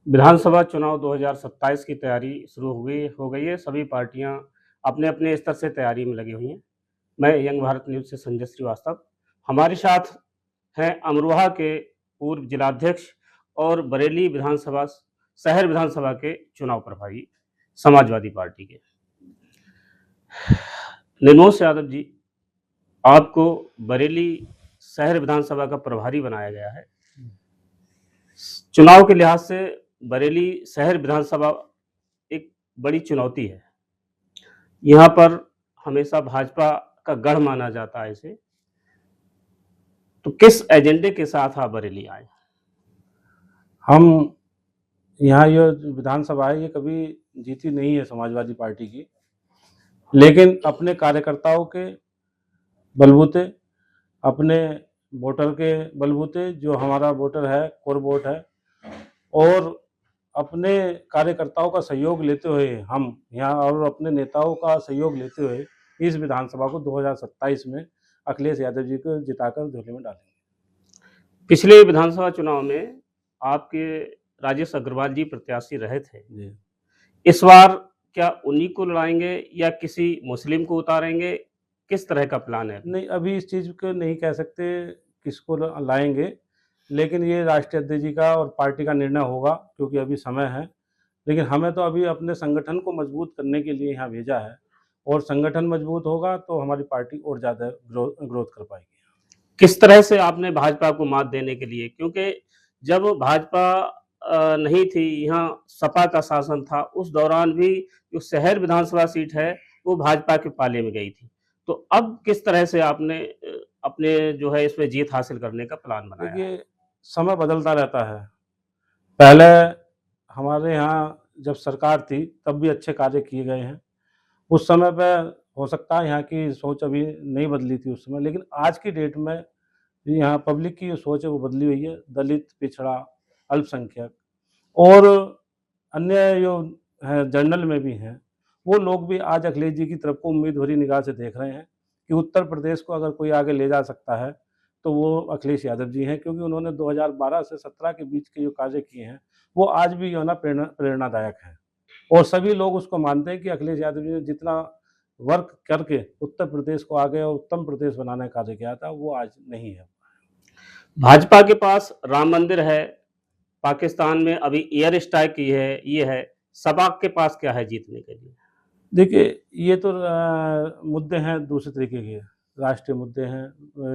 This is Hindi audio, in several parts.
विधानसभा चुनाव 2027 की तैयारी शुरू हो गई है। सभी पार्टियां अपने-अपने स्तर से तैयारी में लगी हुई हैं। मैं यंग भारत न्यूज़ से संजय श्रीवास्तव। हमारे साथ हैं अमरोहा के पूर्व जिलाध्यक्ष और बरेली विधानसभा शहर विधानसभा के चुनाव प्रभारी समाजवादी पार्टी के निर्मोश यादव जी। आपको बरेली शहर विधानसभा का प्रभारी बनाया गया है। चुनाव के लिहाज से बरेली शहर विधानसभा एक बड़ी चुनौती है। यहाँ पर हमेशा भाजपा का गढ़ माना जाता है इसे। तो किस एजेंडे के साथ आप बरेली आए? हम यहाँ ये जो विधानसभा है ये कभी जीती नहीं है समाजवादी पार्टी की, लेकिन अपने कार्यकर्ताओं के बलबूते, अपने वोटर के बलबूते, जो हमारा वोटर है, कोर वोट है, और अपने कार्यकर्ताओं का सहयोग लेते हुए हम यहाँ और अपने नेताओं का सहयोग लेते हुए इस विधानसभा को 2027 में अखिलेश यादव जी को जिताकर झोले में डालेंगे। पिछले विधानसभा चुनाव में आपके राजेश अग्रवाल जी प्रत्याशी रहे थे। जी। इस बार क्या उन्हीं को लड़ाएँगे या किसी मुस्लिम को उतारेंगे? किस तरह का प्लान है? नहीं, अभी इस चीज़ को नहीं कह सकते किसको लाएंगे, लेकिन ये राष्ट्रीय अध्यक्ष जी का और पार्टी का निर्णय होगा, क्योंकि अभी समय है। लेकिन हमें तो अभी अपने संगठन को मजबूत करने के लिए यहाँ भेजा है, और संगठन मजबूत होगा तो हमारी पार्टी और ज़्यादा ग्रोथ कर पाएगी। किस तरह से आपने भाजपा को मात देने के लिए, क्योंकि जब भाजपा नहीं थी, यहाँ सपा का शासन था, उस दौरान भी जो शहर विधानसभा सीट है, वो भाजपा के पाले में गई थी। तो अब किस तरह से आपने अपने जो है इसमें जीत हासिल करने का प्लान बनाया है? देखिए, समय बदलता रहता है। पहले हमारे यहाँ जब सरकार थी तब भी अच्छे कार्य किए गए हैं। उस समय पे हो सकता है यहाँ की सोच अभी नहीं बदली थी उस समय, लेकिन आज की डेट में यहाँ पब्लिक की जो सोच है वो बदली हुई है। दलित, पिछड़ा, अल्पसंख्यक और अन्य जो हैं जनरल में भी हैं, वो लोग भी आज अखिलेश जी की तरफ को उम्मीद भरी निगाह से देख रहे हैं कि उत्तर प्रदेश को अगर कोई आगे ले जा सकता है तो वो अखिलेश यादव जी हैं, क्योंकि उन्होंने 2012 से 17 के बीच के जो कार्य किए हैं वो आज भी जो है ना प्रेरणादायक हैं, और सभी लोग उसको मानते हैं कि अखिलेश यादव जी ने जितना वर्क करके उत्तर प्रदेश को आगे और उत्तम प्रदेश बनाने का कार्य किया था वो आज नहीं है। भाजपा के पास राम मंदिर है, पाकिस्तान में अभी एयर स्ट्राइक की है, ये है। सपा के पास क्या है जीतने के लिए? देखिए, ये तो मुद्दे हैं दूसरे तरीके के, राष्ट्रीय मुद्दे हैं,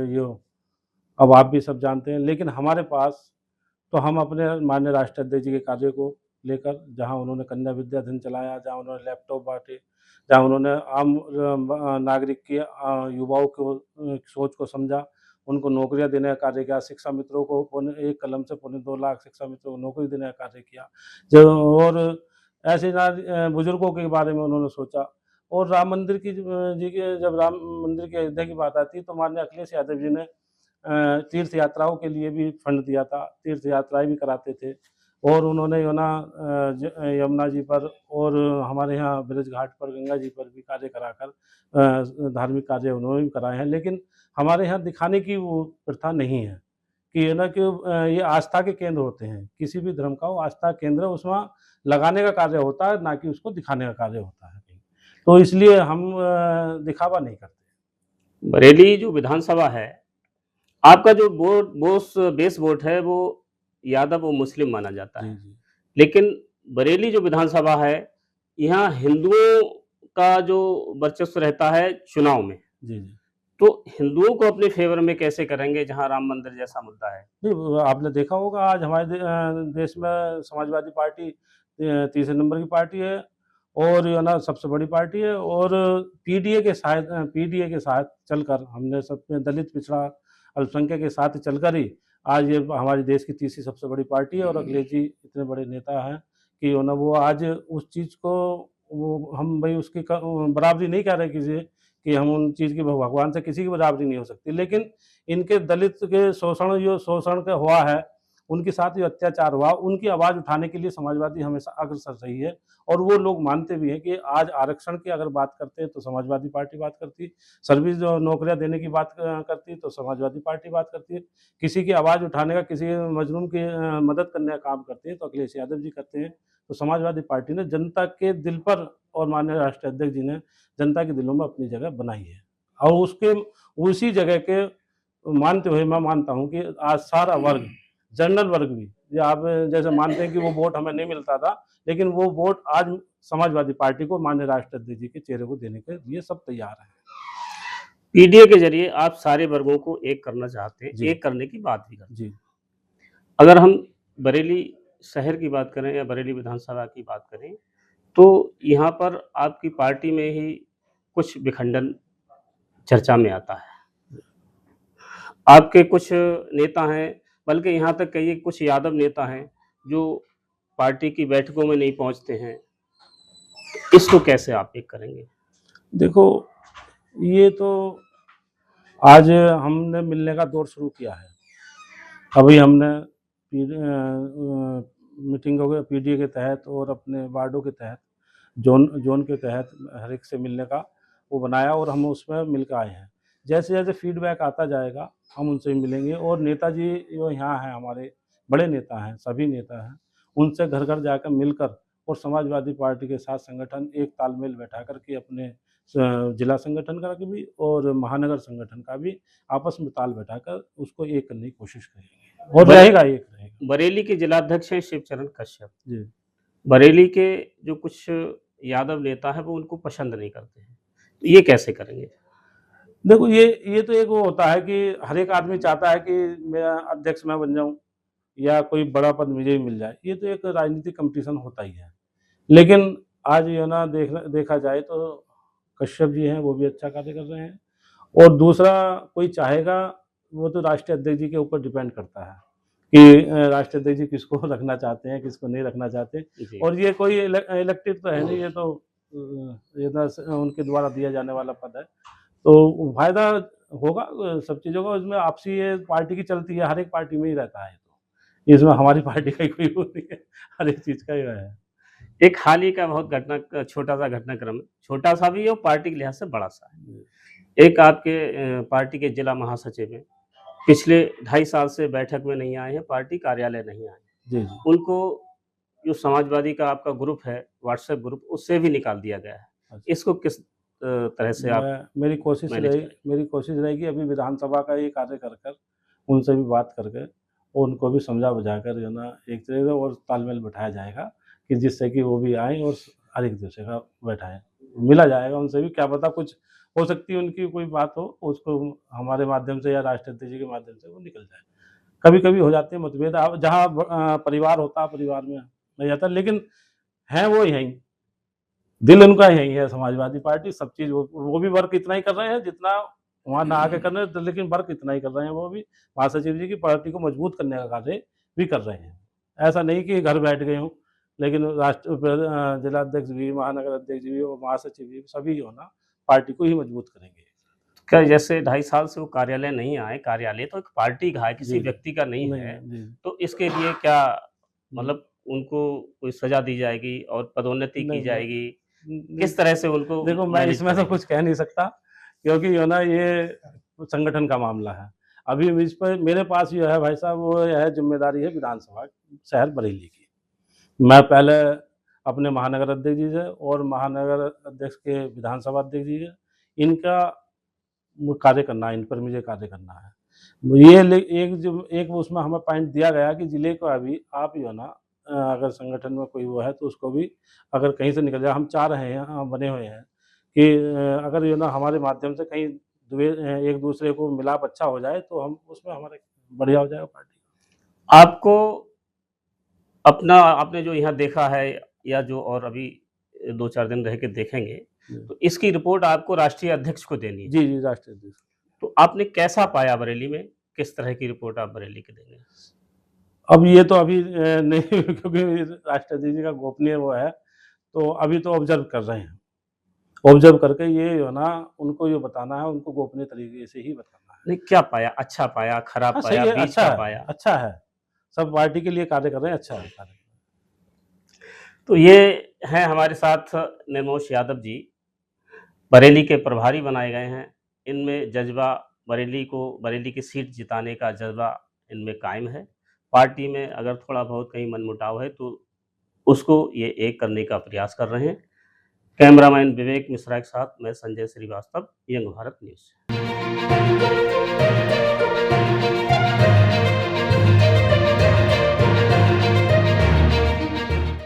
जो अब आप भी सब जानते हैं, लेकिन हमारे पास तो हम अपने माननीय राष्ट्रीय अध्यक्ष जी के कार्य को लेकर, जहाँ उन्होंने कन्या विद्याधन चलाया, जहाँ उन्होंने लैपटॉप बाँटे, जहाँ उन्होंने आम नागरिक की युवाओं को सोच को समझा, उनको नौकरियाँ देने का कार्य किया, शिक्षा मित्रों को पौने 1 कलम से पौने 2 लाख शिक्षा मित्रों को नौकरी देने का कार्य किया। जो और ऐसे बुजुर्गों के बारे में उन्होंने सोचा, और राम मंदिर की जी के जब राम मंदिर की अयोध्या की बात आती है तो माननीय अखिलेश यादव जी ने तीर्थ यात्राओं के लिए भी फंड दिया था, तीर्थ यात्राएँ भी कराते थे, और उन्होंने जो ना यमुना जी पर और हमारे यहाँ ब्रज घाट पर, गंगा जी पर भी कार्य कराकर धार्मिक कार्य उन्होंने भी कराए हैं। लेकिन हमारे यहाँ दिखाने की वो प्रथा नहीं है कि है ना कि ये आस्था के केंद्र होते हैं, किसी भी धर्म का वो आस्था केंद्र है, उसमें लगाने का कार्य होता है, ना कि उसको दिखाने का कार्य होता है। तो इसलिए हम दिखावा नहीं करते। बरेली जो विधानसभा है, आपका जो बेस वोट है वो यादव और मुस्लिम माना जाता जी, है। जी। लेकिन बरेली जो विधानसभा है, यहाँ हिंदुओं का जो वर्चस्व रहता है चुनाव में, जी, जी। तो हिंदुओं को अपने फ़ेवर में कैसे करेंगे जहाँ राम मंदिर जैसा मुद्दा है? नहीं, वो आपने देखा होगा आज हमारे देश में समाजवादी पार्टी तीसरे नंबर की पार्टी है, और जो है ना सबसे बड़ी पार्टी है, और पीडीए के साथ चलकर हमने सब दलित, पिछड़ा, अल्पसंख्यक के साथ चलकर ही आज ये हमारे देश की तीसरी सबसे बड़ी पार्टी है, और अखिलेश जी इतने बड़े नेता हैं कि जो ना वो आज उस चीज़ को वो हम भई उसकी बराबरी नहीं कर रहे किसी कि हम उन चीज़ की भगवान से किसी की बराबरी नहीं हो सकती। लेकिन इनके दलित के शोषण जो शोषण का हुआ है, उनके साथ जो अत्याचार हुआ, उनकी आवाज़ उठाने के लिए समाजवादी हमेशा अग्रसर रही है और वो लोग मानते भी हैं कि आज आरक्षण की अगर बात करते हैं तो समाजवादी पार्टी बात करती है, सर्विस जो नौकरियाँ देने की बात करती है तो समाजवादी पार्टी बात करती है, किसी की आवाज़ उठाने का, किसी मजलूम की मदद करने का काम करते हैं तो अखिलेश यादव जी करते हैं। तो समाजवादी पार्टी ने जनता के दिल पर और माननीय राष्ट्रीय अध्यक्ष जी ने जनता के दिलों में अपनी जगह बनाई है और उसके उसी जगह के मानते हुए मैं मानता हूँ कि आज सारा वर्ग, जनरल वर्ग भी, ये आप जैसे मानते हैं कि वो वोट हमें नहीं मिलता था, लेकिन वो वोट आज समाजवादी पार्टी को माननीय राष्ट्रीय अध्यक्ष जी के चेहरे को देने के लिए सब तैयार हैं। पीडीए के जरिए आप सारे वर्गों को एक करना चाहते हैं, जी। एक करने की बात भी करते हैं। जी, अगर हम बरेली शहर की बात करें या बरेली विधानसभा की बात करें, तो यहाँ पर आपकी पार्टी में ही कुछ विखंडन चर्चा में आता है। आपके कुछ नेता हैं, बल्कि यहाँ तक कहिए कुछ यादव नेता हैं, जो पार्टी की बैठकों में नहीं पहुँचते हैं। इसको कैसे आप एक करेंगे? देखो ये तो आज हमने मिलने का दौर शुरू किया है। अभी हमने मीटिंगों के पीडीए के तहत और अपने वार्डों के तहत ज़ोन के तहत हर एक से मिलने का वो बनाया और हम उसमें मिल के आए हैं। जैसे-जैसे फीडबैक आता जाएगा, हम उनसे मिलेंगे और नेताजी जो यहाँ हैं हमारे बड़े नेता हैं, सभी नेता हैं, उनसे घर-घर जाकर मिलकर और समाजवादी पार्टी के साथ संगठन एक तालमेल बैठा कर के अपने जिला संगठन का भी और महानगर संगठन का भी आपस में ताल बैठाकर उसको एक करने की कोशिश करेंगे और रहेगा एक रहेगा। बरेली के जिलाध्यक्ष हैं शिवचरण कश्यप। जी। बरेली के जो कुछ यादव नेता हैं, वो उनको पसंद नहीं करते हैं। तो ये कैसे करेंगे? देखो ये तो एक वो होता है कि हर एक आदमी चाहता है कि मेरा अध्यक्ष मैं बन जाऊँ या कोई बड़ा पद मुझे ही मिल जाए। ये तो एक राजनीतिक कॉम्पिटिशन होता ही है। लेकिन आज ये ना देखा जाए तो कश्यप जी हैं, वो भी अच्छा कार्य कर रहे हैं और दूसरा कोई चाहेगा, वो तो राष्ट्रीय अध्यक्ष जी के ऊपर डिपेंड करता है कि राष्ट्रीय अध्यक्ष जी किसको रखना चाहते हैं, किसको नहीं रखना चाहते जी। और ये कोई इलेक्टेड तो है नहीं, ये तो ये ना उनके द्वारा दिया जाने वाला पद है। तो फ़ायदा होगा सब चीज़ों का, इसमें आपसी ये पार्टी की चलती है, हर एक पार्टी में ही रहता है तो। इसमें हमारी पार्टी का ही कोई वो नहीं है, हर एक चीज़ का ही है। एक हाल ही का बहुत छोटा-सा घटनाक्रम है, छोटा-सा भी है और पार्टी के लिहाज से बड़ा-सा है। एक आपके पार्टी के जिला महासचिव हैं, पिछले 2.5 साल से बैठक में नहीं आए हैं, पार्टी कार्यालय नहीं आए। जी, जी। उनको जो समाजवादी का आपका ग्रुप है, व्हाट्सएप ग्रुप, उससे भी निकाल दिया गया है। अच्छा। इसको किस तरह से आप मेरी मैनेज करेंगे? कोशिश रहेगी अभी विधानसभा का ये कार्य कर कर उनसे भी बात करके और उनको भी समझा-बुझाकर जो है ना एक तरह से और तालमेल बिठाया जाएगा कि जिससे कि वो भी आएँ और हर एक दूसरे का बैठाएँ। मिला जाएगा उनसे भी, क्या पता कुछ हो सकती है उनकी कोई बात हो, उसको हमारे माध्यम से या राष्ट्रीय अध्यक्ष जी के माध्यम से वो निकल जाए। कभी-कभी हो जाते हैं मतभेद, अब जहाँ परिवार होता है, परिवार में नहीं जाता, लेकिन हैं वो यहीं। दिल उनका यही है समाजवादी पार्टी, सब चीज़ वो भी वर्क इतना ही कर रहे हैं जितना वहाँ ना आके कर रहे हैं, लेकिन वर्क इतना ही कर रहे हैं वो भी। महासचिव जी की पार्टी को मजबूत करने का कार्य भी कर रहे हैं। ऐसा नहीं कि घर बैठ गए हों, लेकिन जिलाध्यक्ष भी, महानगर अध्यक्ष भी और महासचिव भी सभी जो है ना पार्टी को ही मजबूत करेंगे। क्या जैसे 2.5 साल से वो कार्यालय नहीं आए, कार्यालय तो एक पार्टी का है, किसी जी, व्यक्ति का नहीं नहीं, है, जी। तो इसके लिए क्या मतलब उनको कोई सज़ा दी जाएगी और पदोन्नति की नहीं, जाएगी? नहीं। किस तरह से उनको देखो मैं मैनेज इसमें तो करेंगे? कुछ कह नहीं सकता क्योंकि जो ना ये संगठन का मामला है। अभी इस पर मेरे पास जो है भाई साहब वो है ज़िम्मेदारी है विधानसभा शहर बरेली की। मैं पहले अपने महानगर अध्यक्ष जी से और महानगर अध्यक्ष के विधानसभा अध्यक्ष जी से इनका वो कार्य करना है, इन पर मुझे कार्य करना है। ये एक उसमें हमें पॉइंट दिया गया कि ज़िले को अभी आप जो है ना अगर संगठन में कोई वो है तो उसको भी अगर कहीं से निकल जाए, हम चाह रहे हैं, बने हुए हैं कि अगर जो ना हमारे माध्यम से कहीं एक दूसरे को मिलाप अच्छा हो जाए तो हम उसमें हमारे बढ़िया हो जाएगा पार्टी। आपको अपना आपने जो यहाँ देखा है या जो और अभी 2-4 दिन रह के देखेंगे, तो इसकी रिपोर्ट आपको राष्ट्रीय अध्यक्ष को देनी है। जी, जी, राष्ट्रीय अध्यक्ष। तो आपने कैसा पाया बरेली में? किस तरह की रिपोर्ट आप बरेली की देंगे? अब ये तो अभी नहीं क्योंकि राष्ट्रीय अध्यक्ष जी का गोपनीय वो है, तो अभी तो ऑब्ज़र्व कर रहे हैं। ऑब्ज़र्व करके ये जो है ना उनको ये बताना है, उनको गोपनीय तरीके से ही बताना है। नहीं, क्या पाया? अच्छा पाया, खराब हाँ, पाया, सही है, बीच अच्छा का है, पाया? अच्छा है। सब पार्टी के लिए कार्य कर रहे हैं, अच्छा है कार्य। तो ये हैं हमारे साथ निर्मोश यादव जी, बरेली के प्रभारी बनाए गए हैं। इनमें जज़्बा बरेली की सीट जिताने का जज़्बा इनमें कायम है। पार्टी में अगर थोड़ा बहुत कहीं मनमुटाव है तो उसको ये एक करने का प्रयास कर रहे हैं। कैमरामैन विवेक मिश्रा के साथ मैं संजय श्रीवास्तव, यंग भारत न्यूज़।